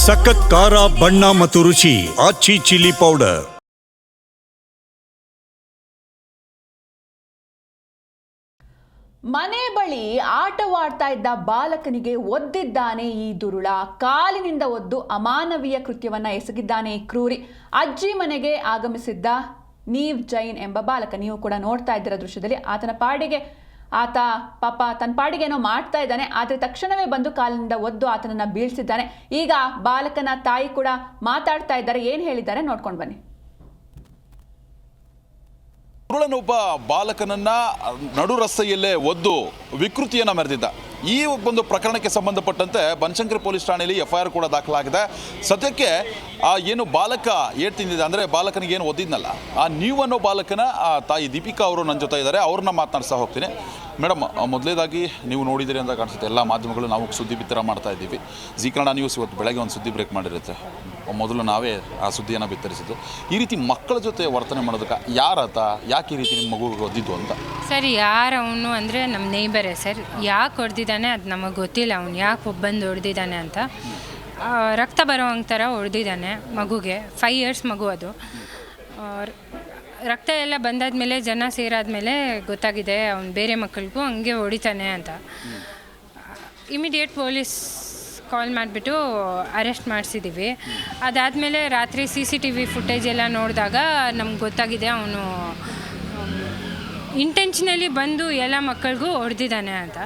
ಸಖತ್ ಖಾರ ಬಣ್ಣ ಮತ್ತು ರುಚಿ ಆಚಿ ಚಿಲ್ಲಿ ಪೌಡರ್. ಮನೆ ಬಳಿ ಆಟವಾಡ್ತಾ ಇದ್ದ ಬಾಲಕನಿಗೆ ಒದ್ದಿದ್ದಾನೆ ಈ ದುರುಳ. ಕಾಲಿನಿಂದ ಒದ್ದು ಅಮಾನವೀಯ ಕೃತ್ಯವನ್ನ ಎಸಗಿದ್ದಾನೆ ಈ ಕ್ರೂರಿ. ಅಜ್ಜಿ ಮನೆಗೆ ಆಗಮಿಸಿದ್ದ ನೀವ್ ಜೈನ್ ಎಂಬ ಬಾಲಕ. ನೀವು ಕೂಡ ನೋಡ್ತಾ ಇದ್ದೀರ ದೃಶ್ಯದಲ್ಲಿ. ಆತ ಪಾಪ ತನ್ನ ಪಾಡಿಗೆ ಏನೋ ಮಾಡ್ತಾ ಇದ್ದಾನೆ. ಆದರೆ ತಕ್ಷಣವೇ ಬಂದು ಕಾಲಿನಿಂದ ಒದ್ದು ಆತನನ್ನ ಬೀಳ್ಸಿದ್ದಾನೆ. ಈಗ ಬಾಲಕನ ತಾಯಿ ಕೂಡ ಮಾತಾಡ್ತಾ ಇದ್ದಾರೆ. ಏನು ಹೇಳಿದ್ದಾರೆ ನೋಡ್ಕೊಂಡು ಬನ್ನಿ. ಒಬ್ಬ ಬಾಲಕನನ್ನ ನಡು ರಸ್ತೆಯಲ್ಲೇ ಒದ್ದು ವಿಕೃತಿಯನ್ನು ಮೆರೆದಿದ್ದ. ಈ ಒಂದು ಪ್ರಕರಣಕ್ಕೆ ಸಂಬಂಧಪಟ್ಟಂತೆ ಬನಶಂಕರಿ ಪೊಲೀಸ್ ಠಾಣೆಯಲ್ಲಿ FIR ಕೂಡ ದಾಖಲಾಗಿದೆ. ಸದ್ಯಕ್ಕೆ ಏನು ಬಾಲಕ ಏಟ್ ತಿಂದಿದೆ ಅಂದರೆ ಬಾಲಕನಿಗೆ ಏನು ಒದ್ದಿದ್ನಲ್ಲ, ಆ ನೀವು ಅನ್ನೋ ಬಾಲಕನ ತಾಯಿ ದೀಪಿಕಾ ಅವರು ನನ್ನ ಜೊತೆ ಇದ್ದಾರೆ. ಅವ್ರನ್ನ ಮಾತನಾಡ್ತಾ ಹೋಗ್ತೀನಿ. ಮೇಡಮ್, ಮೊದಲೇದಾಗಿ ನೀವು ನೋಡಿದಿರಿ ಅಂತ ಕಾಣಿಸುತ್ತೆ. ಎಲ್ಲ ಮಾಧ್ಯಮಗಳು ನಾವು ಸುದ್ದಿ ಬಿತ್ತರ ಮಾಡ್ತಾ ಇದ್ದೀವಿ. ಜಿ ಕನ್ನಡ ನ್ಯೂಸ್ ಇವತ್ತು ಬೆಳಗ್ಗೆ ಒಂದು ಸುದ್ದಿ ಬ್ರೇಕ್ ಮಾಡಿರುತ್ತೆ. ಮೊದಲು ನಾವೇ ಆ ಸುದ್ದಿಯನ್ನು ಬಿತ್ತರಿಸಿದ್ದು. ಈ ರೀತಿ ಮಕ್ಕಳ ಜೊತೆ ವರ್ತನೆ ಮಾಡೋದಕ್ಕೆ ಯಾರಾತ, ಯಾಕೆ ಈ ರೀತಿ ನಿಮ್ಮ ಮಗುಗೆ ಒದ್ದಿದ್ದು ಅಂತ? ಸರ್, ಯಾರು ಅವನು ಅಂದರೆ ನಮ್ಮ ನೇಬರೇ ಸರ್. ಯಾಕೆ ಹೊಡೆದಿದ್ದಾನೆ ಅದು ನಮಗೆ ಗೊತ್ತಿಲ್ಲ. ಅವ್ನು ಯಾಕೆ ಬಂದು ಹೊಡೆದಿದ್ದಾನೆ ಅಂತ. ರಕ್ತ ಬರೋವಂಗೆ ಥರ ಹೊಡೆದಿದ್ದಾನೆ ಮಗುಗೆ. 5 years ಮಗು ಅದು. ರಕ್ತ ಎಲ್ಲ ಬಂದಾದ್ಮೇಲೆ ಜನ ಸೇರಾದ್ಮೇಲೆ ಗೊತ್ತಾಗಿದೆ ಅವ್ನು ಬೇರೆ ಮಕ್ಕಳಿಗೂ ಹಂಗೆ ಹೊಡಿತಾನೆ ಅಂತ. ಇಮಿಡಿಯೇಟ್ ಪೊಲೀಸ್ ಕಾಲ್ ಮಾಡಿಬಿಟ್ಟು ಅರೆಸ್ಟ್ ಮಾಡಿಸಿದ್ದೀವಿ. ಅದಾದಮೇಲೆ ರಾತ್ರಿ CCTV ಫುಟೇಜ್ ಎಲ್ಲ ನೋಡಿದಾಗ ನಮ್ಗೆ ಗೊತ್ತಾಗಿದೆ ಅವನು ಇಂಟೆನ್ಷನಲಿ ಬಂದು ಎಲ್ಲ ಮಕ್ಕಳಿಗೂ ಹೊಡೆದಿದ್ದಾನೆ ಅಂತ.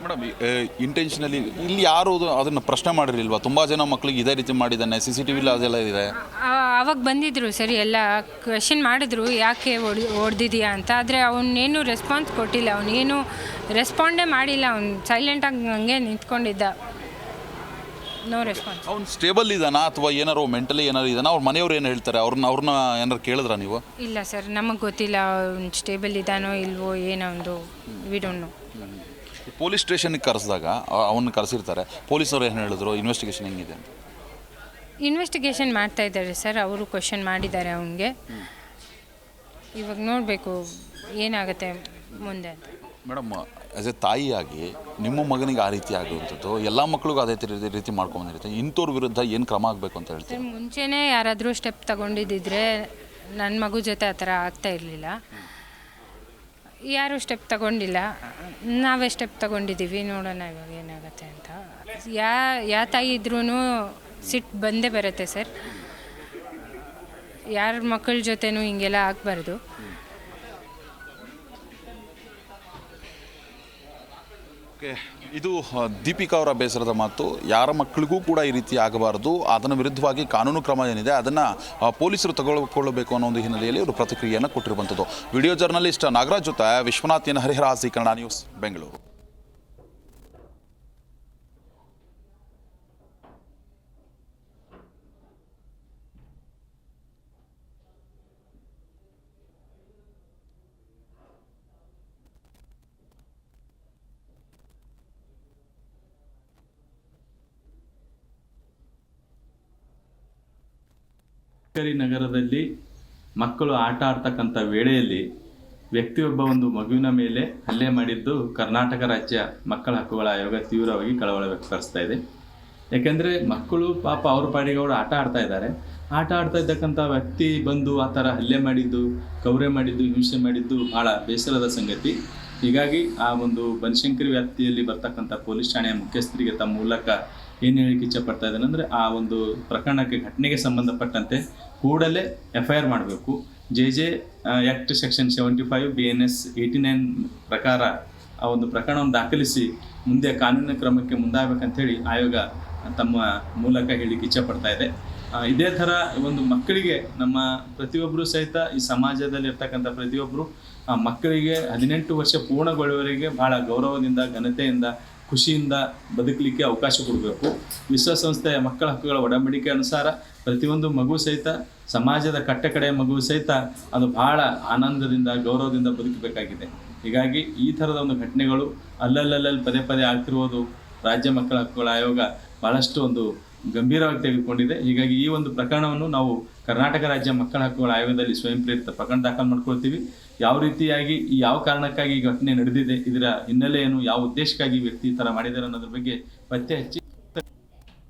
ಮೇಡಮ್, ಇಂಟೆನ್ಷನಲಿ ಇಲ್ಲಿ ಯಾರು ಅದನ್ನು ಪ್ರಶ್ನೆ ಮಾಡಿರಲಿಲ್ವಾ? ತುಂಬ ಜನ ಮಕ್ಕಳಿಗೆ ಇದೇ ರೀತಿ ಮಾಡಿದ್ದಾನೆ, CCTV ಅದೆಲ್ಲ ಇದೆ. ಆವಾಗ ಬಂದಿದ್ದರು ಸರಿ, ಎಲ್ಲ ಕ್ವೆಶನ್ ಮಾಡಿದ್ರು ಯಾಕೆ ಹೊಡೆದಿದೆಯಾ ಅಂತ. ಆದರೆ ಅವನೇನು ರೆಸ್ಪಾನ್ಸ್ ಕೊಟ್ಟಿಲ್ಲ. ಅವನೇನು ರೆಸ್ಪಾಂಡೇ ಮಾಡಿಲ್ಲ. ಅವ್ನು ಸೈಲೆಂಟಾಗಿ ಹಂಗೆ ನಿಂತ್ಕೊಂಡಿದ್ದ. No response. ಅವ್ನು ಸ್ಟೇಬಲ್ ಇದ್ದಾನಾ ಅಥವಾ ಏನಾರು ಮೆಂಟಲಿ ಏನಾರು ಇದ್ದಾನಾ? ಅವ್ರ ಮನೆಯವ್ರು ಏನು ಹೇಳ್ತಾರೆ? ಅವ್ರನ್ನ ಏನಾರು ಕೇಳಿದ್ರಾ ನೀವು? ಇಲ್ಲ ಸರ್, ನಮಗೆ ಗೊತ್ತಿಲ್ಲ ಅವ್ನು ಸ್ಟೇಬಲ್ ಇದ್ದಾನೋ ಇಲ್ವೋ ಏನೊಂದು ವಿಡೋನು. ಪೊಲೀಸ್ ಸ್ಟೇಷನ್ಗೆ ಕರೆಸಿದಾಗ ಅವನ್ನ ಕರೆಸಿರ್ತಾರೆ. ಪೊಲೀಸವ್ರು ಏನು ಹೇಳಿದ್ರು? ಇನ್ವೆಸ್ಟಿಗೇಷನ್ ಹೆಂಗಿದೆ ಅಂತ? ಇನ್ವೆಸ್ಟಿಗೇಷನ್ ಮಾಡ್ತಾ ಇದ್ದಾರೆ ಸರ್. ಅವರು ಕ್ವೆಶನ್ ಮಾಡಿದ್ದಾರೆ ಅವನಿಗೆ. ಇವಾಗ ನೋಡಬೇಕು ಏನಾಗುತ್ತೆ ಮುಂದೆ ಅಂತ. ಮೇಡಮ್, ಆ್ಯಸ್ ಎ ತಾಯಿಯಾಗಿ ನಿಮ್ಮ ಮಗನಿಗೆ ಆ ರೀತಿ ಆಗುವಂಥದ್ದು ಎಲ್ಲ ಮಕ್ಕಳಿಗೂ ಅದೇ ರೀತಿ ಮಾಡ್ಕೊಂಬಂದಿರುತ್ತೆ. ಇಂಥವ್ರ ವಿರುದ್ಧ ಏನು ಕ್ರಮ ಆಗಬೇಕು ಅಂತ ಹೇಳ್ತಾರೆ? ಮುಂಚೆನೇ ಯಾರಾದರೂ ಸ್ಟೆಪ್ ತಗೊಂಡಿದ್ದಿದ್ರೆ ನನ್ನ ಮಗು ಜೊತೆ ಆ ಥರ ಆಗ್ತಾ ಇರಲಿಲ್ಲ. ಯಾರೂ ಸ್ಟೆಪ್ ತಗೊಂಡಿಲ್ಲ, ನಾವೇ ಸ್ಟೆಪ್ ತಗೊಂಡಿದ್ದೀವಿ. ನೋಡೋಣ ಇವಾಗ ಏನಾಗುತ್ತೆ ಅಂತ. ಯಾವ ತಾಯಿ ಇದ್ರೂ ಸಿಟ್ಟು ಬಂದೇ ಬರುತ್ತೆ ಸರ್. ಯಾರ ಮಕ್ಕಳ ಜೊತೆನೂ ಹಿಂಗೆಲ್ಲ ಆಗಬಾರ್ದು. ಇದು ದೀಪಿಕಾ ಅವರ ಬೇಸರದ ಮಾತು. ಯಾರ ಮಕ್ಕಳಿಗೂ ಕೂಡ ಈ ರೀತಿ ಆಗಬಾರ್ದು. ಅದರ ವಿರುದ್ಧವಾಗಿ ಕಾನೂನು ಕ್ರಮ ಏನಿದೆ ಅದನ್ನು ಪೊಲೀಸರು ತಗೊಳ್ಕೊಳ್ಳಬೇಕು ಅನ್ನೋ ಒಂದು ಹಿನ್ನೆಲೆಯಲ್ಲಿ ಅವರು ಪ್ರತಿಕ್ರಿಯೆಯನ್ನು ಕೊಟ್ಟಿರುವಂಥದ್ದು. ವಿಡಿಯೋ ಜರ್ನಲಿಸ್ಟ್ ನಾಗರಾಜ್ ಜೊತೆ Vishwanath N Harihara, Zee Kannada news, Bengaluru. ನಗರದಲ್ಲಿ ಮಕ್ಕಳು ಆಟ ಆಡ್ತಕ್ಕಂಥ ವೇಳೆಯಲ್ಲಿ ವ್ಯಕ್ತಿಯೊಬ್ಬ ಒಂದು ಮಗುವಿನ ಮೇಲೆ ಹಲ್ಲೆ ಮಾಡಿದ್ದು ಕರ್ನಾಟಕ ರಾಜ್ಯ ಮಕ್ಕಳ ಹಕ್ಕುಗಳ ಆಯೋಗ ತೀವ್ರವಾಗಿ ಕಳವಳ ವ್ಯಕ್ತಪಡಿಸ್ತಾ ಇದೆ. ಯಾಕೆಂದರೆ ಮಕ್ಕಳು ಪಾಪ ಅವ್ರ ಪಾಡಿಗೆ ಅವರು ಆಟ ಆಡ್ತಾ ಇದ್ದಾರೆ. ಆಟ ಆಡ್ತಾ ಇದ್ದಕ್ಕಂಥ ವ್ಯಕ್ತಿ ಬಂದು ಆ ಥರ ಹಲ್ಲೆ ಮಾಡಿದ್ದು, ಕೌರೆ ಮಾಡಿದ್ದು, ಹಿಂಸೆ ಮಾಡಿದ್ದು ಭಾಳ ಬೇಸರದ ಸಂಗತಿ. ಹೀಗಾಗಿ ಆ ಒಂದು ಬನಶಂಕರಿ ವ್ಯಾಪ್ತಿಯಲ್ಲಿ ಬರ್ತಕ್ಕಂಥ ಪೊಲೀಸ್ ಠಾಣೆಯ ಮುಖ್ಯಸ್ಥರಿಗೆ ತಮ್ಮ ಮೂಲಕ ಏನು ಹೇಳಿಕ್ಕೆ ಇಚ್ಛೆಪಡ್ತಾ ಇದ್ದಾನೆ ಅಂದರೆ ಆ ಒಂದು ಪ್ರಕರಣಕ್ಕೆ ಘಟನೆಗೆ ಸಂಬಂಧಪಟ್ಟಂತೆ ಕೂಡಲೇ FIR ಮಾಡಬೇಕು. JJ ಆ್ಯಕ್ಟ್ ಸೆಕ್ಷನ್ 75 BNS 89 ಪ್ರಕಾರ ಆ ಒಂದು ಪ್ರಕರಣವನ್ನು ದಾಖಲಿಸಿ ಮುಂದೆ ಕಾನೂನಿನ ಕ್ರಮಕ್ಕೆ ಮುಂದಾಗಬೇಕಂತೇಳಿ ಆಯೋಗ ತಮ್ಮ ಮೂಲಕ ಹೇಳಿಕ್ಕೆ ಇಚ್ಛೆಪಡ್ತಾ ಇದೆ. ಇದೇ ಥರ ಒಂದು ಮಕ್ಕಳಿಗೆ ನಮ್ಮ ಪ್ರತಿಯೊಬ್ಬರು ಸಹಿತ ಈ ಸಮಾಜದಲ್ಲಿರ್ತಕ್ಕಂಥ ಪ್ರತಿಯೊಬ್ಬರು ಮಕ್ಕಳಿಗೆ 18 ವರ್ಷ ಪೂರ್ಣಗೊಳ್ಳುವವರೆಗೆ ಭಾಳ ಗೌರವದಿಂದ, ಘನತೆಯಿಂದ, ಖುಷಿಯಿಂದ ಬದುಕಲಿಕ್ಕೆ ಅವಕಾಶ ಕೊಡಬೇಕು. ವಿಶ್ವಸಂಸ್ಥೆಯ ಮಕ್ಕಳ ಹಕ್ಕುಗಳ ಒಡಂಬಡಿಕೆ ಅನುಸಾರ ಪ್ರತಿಯೊಂದು ಮಗು ಸಹಿತ ಸಮಾಜದ ಕಟ್ಟಕಡೆಯ ಮಗು ಸಹಿತ ಅದು ಭಾಳ ಆನಂದದಿಂದ, ಗೌರವದಿಂದ ಬದುಕಬೇಕಾಗಿದೆ. ಹೀಗಾಗಿ ಈ ಥರದ ಒಂದು ಘಟನೆಗಳು ಅಲ್ಲಲ್ಲಿ ಪದೇ ಆಗ್ತಿರುವುದು ರಾಜ್ಯ ಮಕ್ಕಳ ಹಕ್ಕುಗಳ ಆಯೋಗ ಭಾಳಷ್ಟು ಒಂದು ಗಂಭೀರವಾಗಿ ತೆಗೆದುಕೊಂಡಿದೆ. ಹೀಗಾಗಿ ಈ ಒಂದು ಪ್ರಕರಣವನ್ನು ನಾವು ಕರ್ನಾಟಕ ರಾಜ್ಯ ಮಕ್ಕಳ ಹಕ್ಕುಗಳ ಆಯೋಗದಲ್ಲಿ ಸ್ವಯಂ ಪ್ರೇರಿತ ಪ್ರಕರಣ ದಾಖಲು ಮಾಡ್ಕೊಳ್ತೀವಿ. ಯಾವ ರೀತಿಯಾಗಿ ಯಾವ ಕಾರಣಕ್ಕಾಗಿ ಈ ಘಟನೆ ನಡೆದಿದೆ, ಇದರ ಹಿನ್ನೆಲೆ ಏನು, ಯಾವ ಉದ್ದೇಶಕ್ಕಾಗಿ ವ್ಯಕ್ತಿ ಈ ಥರ ಮಾಡಿದ್ದಾರೆ ಅನ್ನೋದ್ರ ಬಗ್ಗೆ ಪತ್ತೆ ಹಚ್ಚಿ